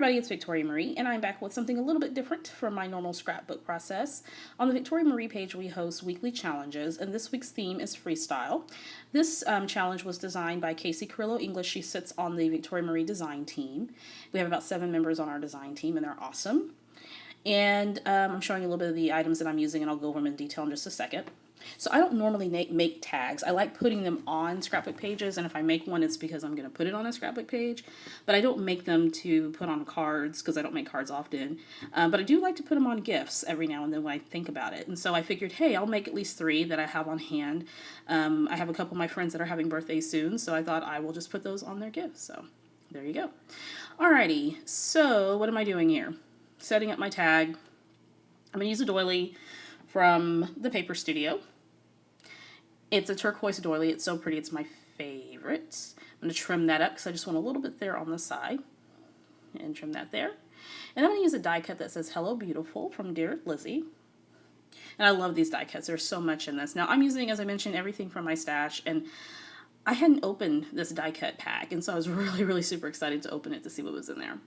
everybody, it's Victoria Marie, and I'm back with something a little bit different from my normal scrapbook process. On the Victoria Marie page, we host weekly challenges, and this week's theme is freestyle. This challenge was designed by Casey Carrillo English. She sits on the Victoria Marie design team. We have about 7 members on our design team, and they're awesome. And I'm showing you a little bit of the items that I'm using, and I'll go over them in detail in just a second. So I don't normally make tags. I like putting them on scrapbook pages, and if I make one, it's because I'm going to put it on a scrapbook page. But I don't make them to put on cards because I don't make cards often. But I do like to put them on gifts every now and then when I think about it. And so I figured, hey, I'll make at least 3 that I have on hand. I have a couple of my friends that are having birthdays soon, so I thought I will just put those on their gifts. So there you go. Alrighty, so what am I doing here? Setting up my tag. I'm going to use a doily from the Paper Studio. It's a turquoise doily. It's so pretty. It's my favorite. I'm going to trim that up because I just want a little bit there on the side. And trim that there. And I'm going to use a die cut that says Hello Beautiful from Dear Lizzie. And I love these die cuts. There's so much in this. Now I'm using, as I mentioned, everything from my stash. And I hadn't opened this die cut pack, and so I was really super excited to open it to see what was in there.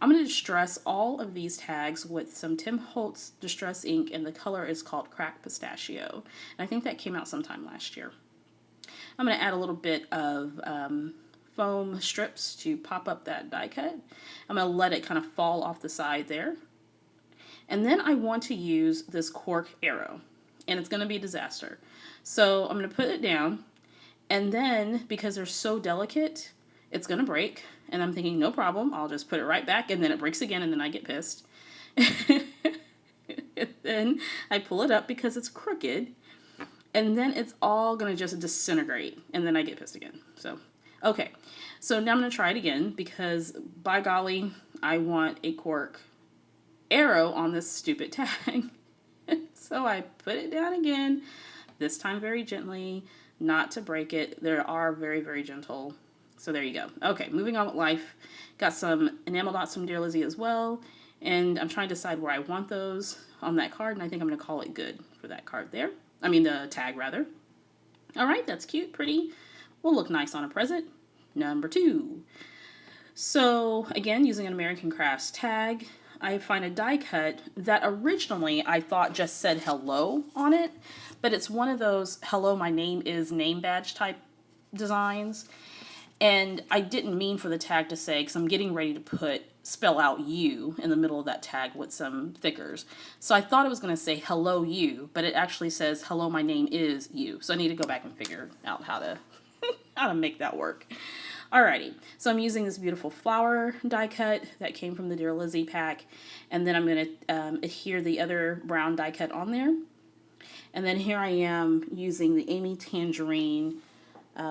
I'm going to distress all of these tags with some Tim Holtz Distress ink, and the color is called Cracked Pistachio. And I think that came out sometime last year. I'm going to add a little bit of foam strips to pop up that die cut. I'm going to let it kind of fall off the side there. And then I want to use this cork arrow, and it's going to be a disaster. So I'm going to put it down. And then, because they're so delicate, it's going to break. And I'm thinking, no problem, I'll just put it right back, and then it breaks again, and then I get pissed. And then I pull it up because it's crooked. And then it's all going to just disintegrate, and then I get pissed again. So, okay. So now I'm going to try it again, because, by golly, I want a cork arrow on this stupid tag. So I put it down again, this time very gently, not to break it. They are very gentle. So there you go. Okay, moving on with life. Got some enamel dots from Dear Lizzie as well. And I'm trying to decide where I want those on that card. And I think I'm going to call it good for that card there. I mean, the tag, rather. All right, that's cute, pretty. Will look nice on a present. Number 2. So, again, using an American Crafts tag, I find a die cut that originally I thought just said hello on it, but it's one of those hello, my name is name badge type designs. And I didn't mean for the tag to say, because I'm getting ready to spell out you in the middle of that tag with some thickers. So I thought it was going to say hello you, but it actually says hello, my name is you. So I need to go back and figure out how to make that work. Alrighty, so I'm using this beautiful flower die cut that came from the Dear Lizzie pack, and then I'm going to adhere the other brown die cut on there. And then here I am using the Amy Tangerine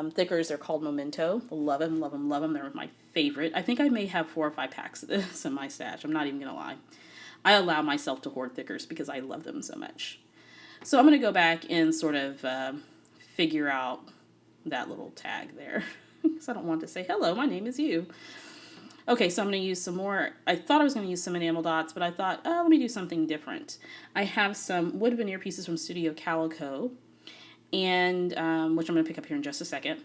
thickers. They're called Memento. Love them. They're my favorite. I think I may have 4 or 5 packs of this in my stash. I'm not even going to lie. I allow myself to hoard thickers because I love them so much. So I'm going to go back and sort of figure out that little tag there. Because I don't want to say, hello, my name is you. Okay, so I'm going to use some more. I thought I was going to use some enamel dots, but I thought, oh, let me do something different. I have some wood veneer pieces from Studio Calico, and which I'm going to pick up here in just a second.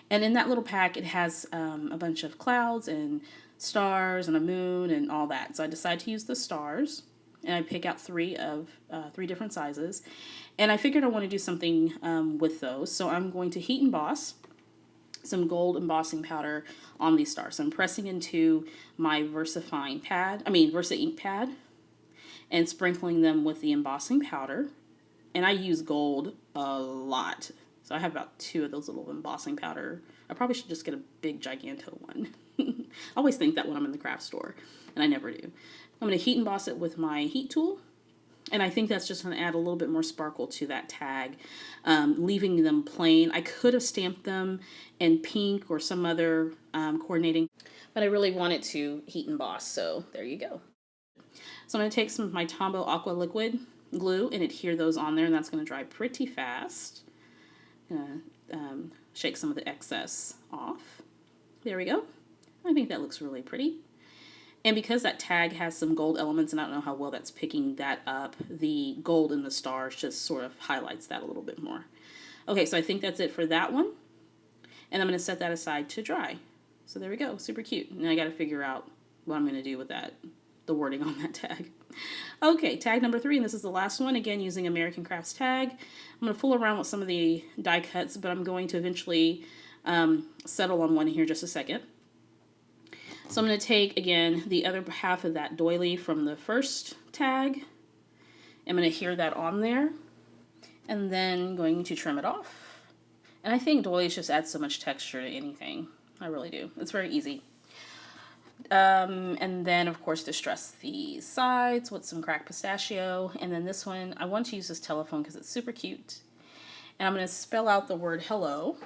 And in that little pack, it has a bunch of clouds and stars and a moon and all that. So I decided to use the stars, and I pick out 3 different sizes. And I figured I want to do something with those. So I'm going to heat emboss some gold embossing powder on these stars. So I'm pressing into my Versa ink pad and sprinkling them with the embossing powder. And I use gold a lot. So I have about 2 of those little embossing powder. I probably should just get a big Giganto one. I always think that when I'm in the craft store, and I never do. I'm going to heat emboss it with my heat tool. And I think that's just going to add a little bit more sparkle to that tag, leaving them plain. I could have stamped them in pink or some other coordinating, but I really wanted to heat emboss, so there you go. So I'm going to take some of my Tombow Aqua Liquid glue and adhere those on there, and that's going to dry pretty fast. I'm going to shake some of the excess off. There we go. I think that looks really pretty. And because that tag has some gold elements, and I don't know how well that's picking that up, the gold in the stars just sort of highlights that a little bit more. Okay, so I think that's it for that one. And I'm going to set that aside to dry. So there we go, super cute. And I got to figure out what I'm going to do with that, the wording on that tag. Okay, tag number 3, and this is the last one, again using American Crafts tag. I'm going to fool around with some of the die cuts, but I'm going to eventually settle on one here just a second. So I'm going to take, again, the other half of that doily from the first tag. I'm going to adhere that on there, and then going to trim it off. And I think doilies just add so much texture to anything. I really do. It's very easy. And then, of course, distress the sides with some cracked pistachio. And then this one, I want to use this telephone because it's super cute. And I'm going to spell out the word hello.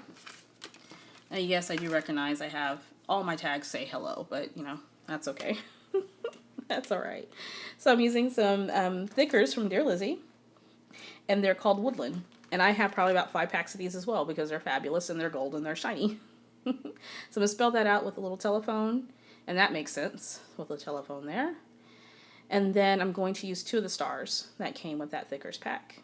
Now, yes, I do recognize I have all my tags say hello, but, you know, that's okay. That's all right. So I'm using some thickers from Dear Lizzy, and they're called Woodland. And I have probably about 5 packs of these as well because they're fabulous and they're gold and they're shiny. So I'm going to spell that out with a little telephone. And that makes sense with the telephone there. And then I'm going to use 2 of the stars that came with that Thickers pack.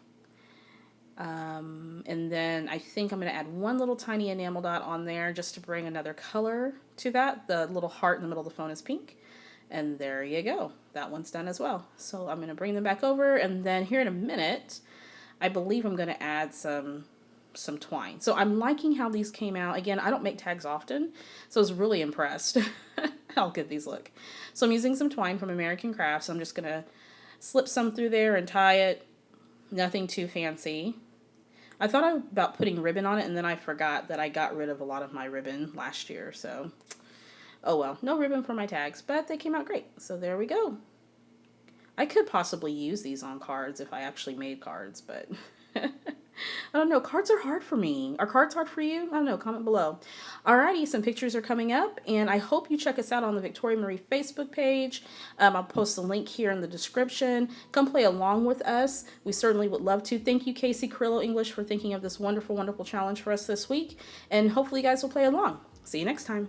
And then I think I'm going to add 1 little tiny enamel dot on there just to bring another color to that. The little heart in the middle of the phone is pink. And there you go. That one's done as well. So I'm going to bring them back over. And then here in a minute, I believe I'm going to add some twine. So I'm liking how these came out. Again, I don't make tags often, so I was really impressed how good these look. So I'm using some twine from American Crafts. I'm just going to slip some through there and tie it. Nothing too fancy. I thought about putting ribbon on it, and then I forgot that I got rid of a lot of my ribbon last year. So, oh well, no ribbon for my tags, but they came out great. So there we go. I could possibly use these on cards if I actually made cards, but I don't know. Cards are hard for me. Are cards hard for you? I don't know. Comment below. Alrighty, some pictures are coming up, and I hope you check us out on the Victoria Marie Facebook page. I'll post a link here in the description. Come play along with us. We certainly would love to. Thank you, Casey Carrillo English, for thinking of this wonderful, wonderful challenge for us this week, and hopefully you guys will play along. See you next time.